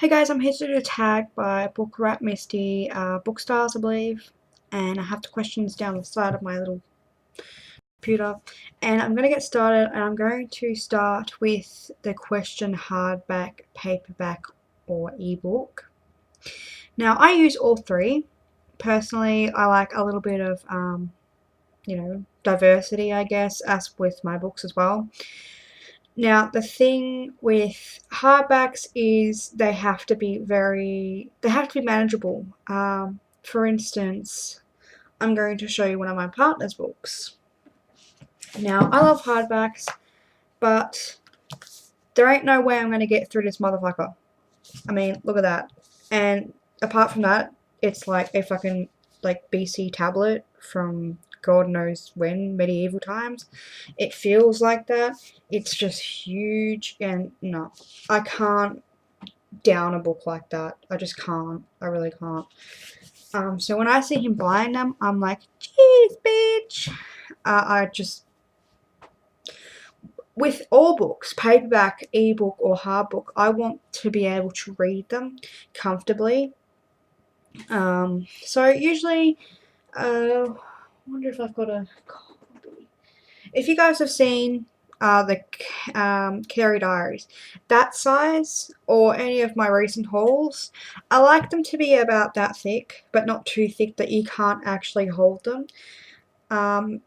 Hey guys, I'm here to do a tag by Book Rat Misty, Bookstars, I believe, and I have the questions down the side of my little computer. And I'm going to get started, and I'm going to start with the question hardback, paperback, or ebook. Now, I use all three. Personally, I like a little bit of, diversity, I guess, as with my books as well. Now, the thing with hardbacks is they have to be manageable. For instance, I'm going to show you one of my partner's books. Now, I love hardbacks, but there ain't no way I'm going to get through this motherfucker. I mean, look at that. And apart from that, it's like a fucking like BC tablet from God knows when, medieval times. It feels like that. It's just huge, and no, I can't down a book like that. I just can't. I really can't. So when I see him buying them, I'm like, jeez, bitch. I just with all books, paperback, ebook, or hardbook, I want to be able to read them comfortably. So usually, I wonder if I've got a copy. If you guys have seen the Carrie Diaries, that size, or any of my recent hauls, I like them to be about that thick, but not too thick that you can't actually hold them.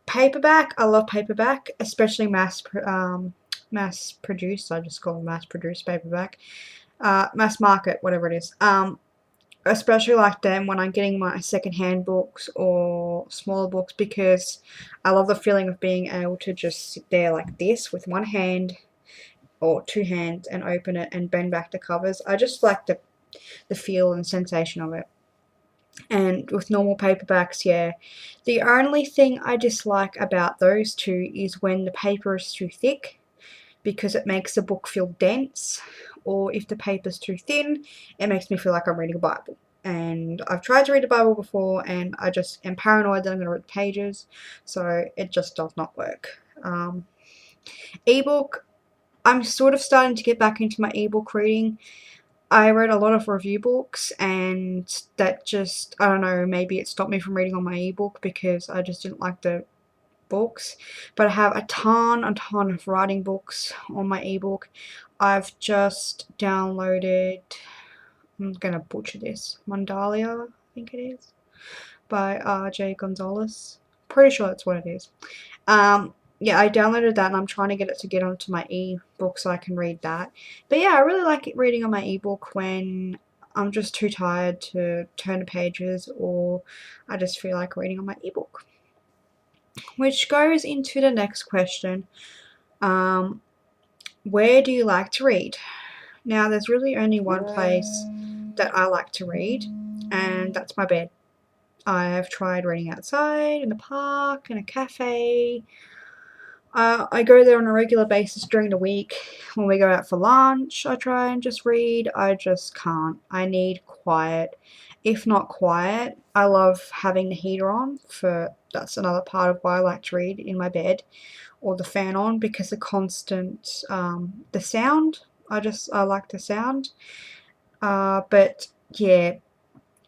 Paperback, I love paperback, especially mass produced. I just call them mass produced paperback. Mass market, whatever it is. Especially like them when I'm getting my second-hand books or smaller books, because I love the feeling of being able to just sit there like this with one hand or two hands and open it and bend back the covers. I just like the feel and sensation of it. And with normal paperbacks, yeah, the only thing I dislike about those two is when the paper is too thick, because it makes the book feel dense, or if the paper's too thin, it makes me feel like I'm reading a Bible. And I've tried to read the Bible before, and I just am paranoid that I'm going to read pages, so it just does not work. Ebook, I'm sort of starting to get back into my ebook reading. I read a lot of review books, and that just, I don't know, maybe it stopped me from reading on my ebook because I just didn't like the books. But I have a ton of writing books on my ebook. I've just downloaded, I'm gonna butcher this, Mondalia, I think it is, by R.J. Gonzalez. Pretty sure that's what it is. Yeah, I downloaded that, and I'm trying to get it to get onto my ebook so I can read that. But yeah, I really like reading on my ebook when I'm just too tired to turn the pages, or I just feel like reading on my ebook. Which goes into the next question. Um, where do you like to read? Now, there's really only one place that I like to read, and that's my bed. I've tried reading outside, in the park, in a cafe. I go there on a regular basis during the week. When we go out for lunch, I try and just read. I just can't. I need quiet. If not quiet, I love having the heater on. That's another part of why I like to read in my bed, or the fan on, because the sound. I like the sound. But yeah,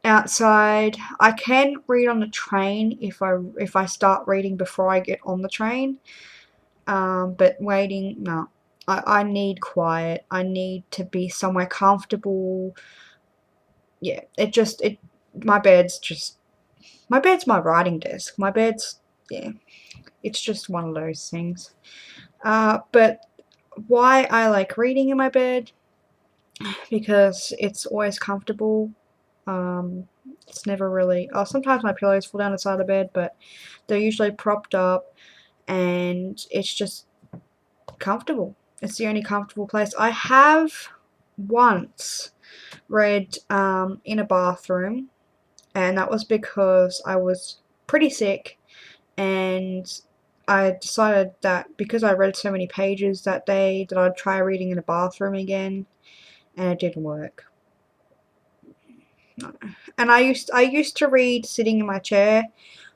outside I can read on the train if I start reading before I get on the train. But waiting, no. I need quiet. I need to be somewhere comfortable. Yeah, my bed's just, my bed's my writing desk. My bed's, yeah, it's just one of those things. But why I like reading in my bed, because it's always comfortable. Um, it's never really, oh, sometimes my pillows fall down the side of the bed, but they're usually propped up, and it's just comfortable. It's the only comfortable place. I have once read in a bathroom, and that was because I was pretty sick, and I decided that because I read so many pages that day that I'd try reading in a bathroom again, and it didn't work. And I used to read sitting in my chair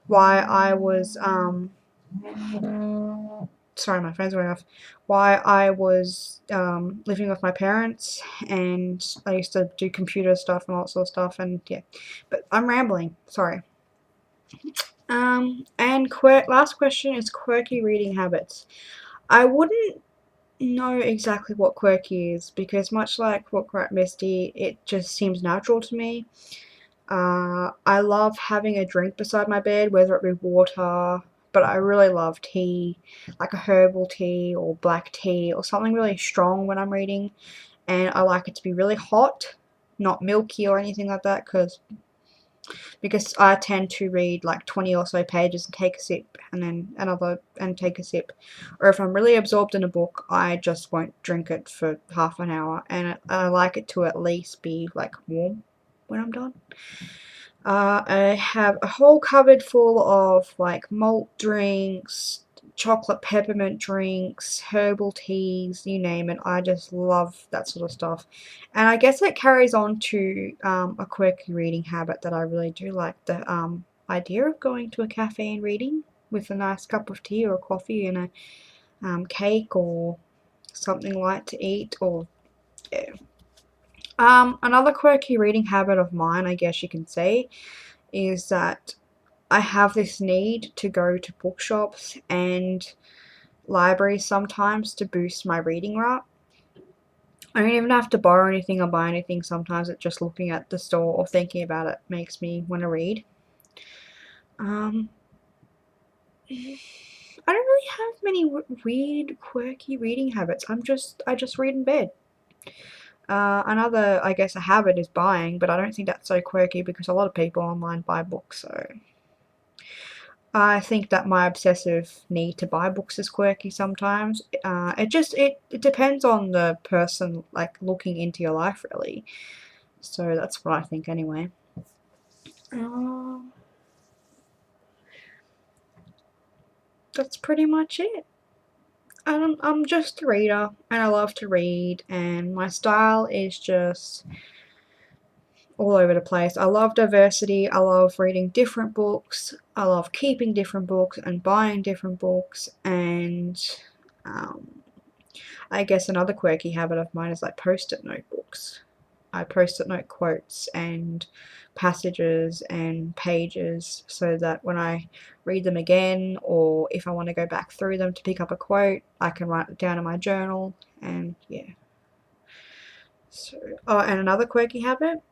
while I was sorry, my phone's going off. Why I was living with my parents, and I used to do computer stuff and all that sort of stuff, and yeah. But I'm rambling. Sorry. And last question is quirky reading habits. I wouldn't know exactly what quirky is because much like Book Rat Misty, it just seems natural to me. I love having a drink beside my bed, whether it be water, but I really love tea, like a herbal tea or black tea or something really strong when I'm reading. And I like it to be really hot, not milky or anything like that, because I tend to read like 20 or so pages and take a sip and then another and take a sip. Or if I'm really absorbed in a book, I just won't drink it for half an hour, and I like it to at least be like warm when I'm done. I have a whole cupboard full of like malt drinks, chocolate peppermint drinks, herbal teas, you name it. I just love that sort of stuff. And I guess it carries on to a quirky reading habit that I really do like, the idea of going to a cafe and reading with a nice cup of tea or coffee and a cake or something light to eat, or yeah. Another quirky reading habit of mine, I guess you can say, is that I have this need to go to bookshops and libraries sometimes to boost my reading rate. I don't even have to borrow anything or buy anything. Sometimes it's just looking at the store or thinking about it makes me want to read. Um, I don't really have many weird, quirky reading habits. I just read in bed. Another, I guess, a habit is buying, but I don't think that's so quirky because a lot of people online buy books, so I think that my obsessive need to buy books is quirky sometimes. It depends on the person like looking into your life really. So that's what I think anyway. That's pretty much it. I'm just a reader and I love to read, and my style is just all over the place. I love diversity. I love reading different books. I love keeping different books and buying different books. And um, I guess another quirky habit of mine is like post-it notebooks. I post-it note quotes and passages and pages so that when I read them again, or if I want to go back through them to pick up a quote, I can write it down in my journal. And yeah. So, oh, and another quirky habit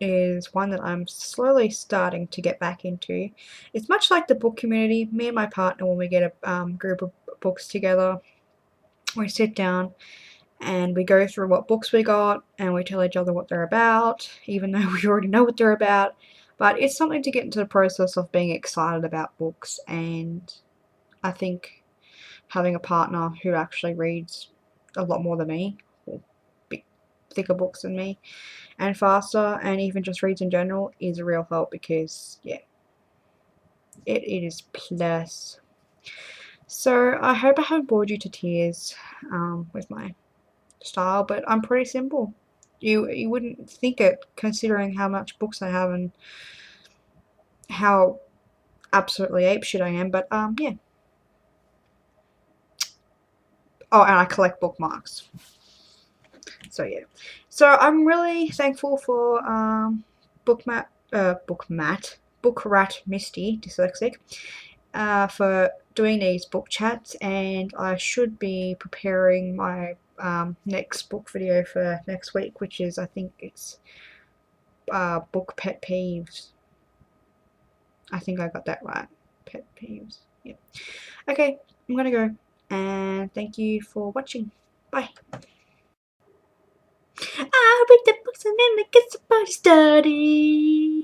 is one that I'm slowly starting to get back into. It's much like the book community. Me and my partner, when we get a group of books together, we sit down and we go through what books we got and we tell each other what they're about, even though we already know what they're about. But it's something to get into the process of being excited about books, and I think having a partner who actually reads a lot more than me, or thicker books than me, and faster, and even just reads in general, is a real help because, yeah, it is plus. So I hope I haven't bored you to tears with my style, but I'm pretty simple. You wouldn't think it considering how much books I have and how absolutely apeshit I am, but yeah. Oh, and I collect bookmarks. So yeah. So I'm really thankful for Book Rat Misty, dyslexic, for doing these book chats, and I should be preparing my next book video for next week, which is, I think it's book pet peeves. I think I got that right. Pet peeves. Yeah. Okay, I'm gonna go, and thank you for watching. Bye. I read the books and then I get somebody study.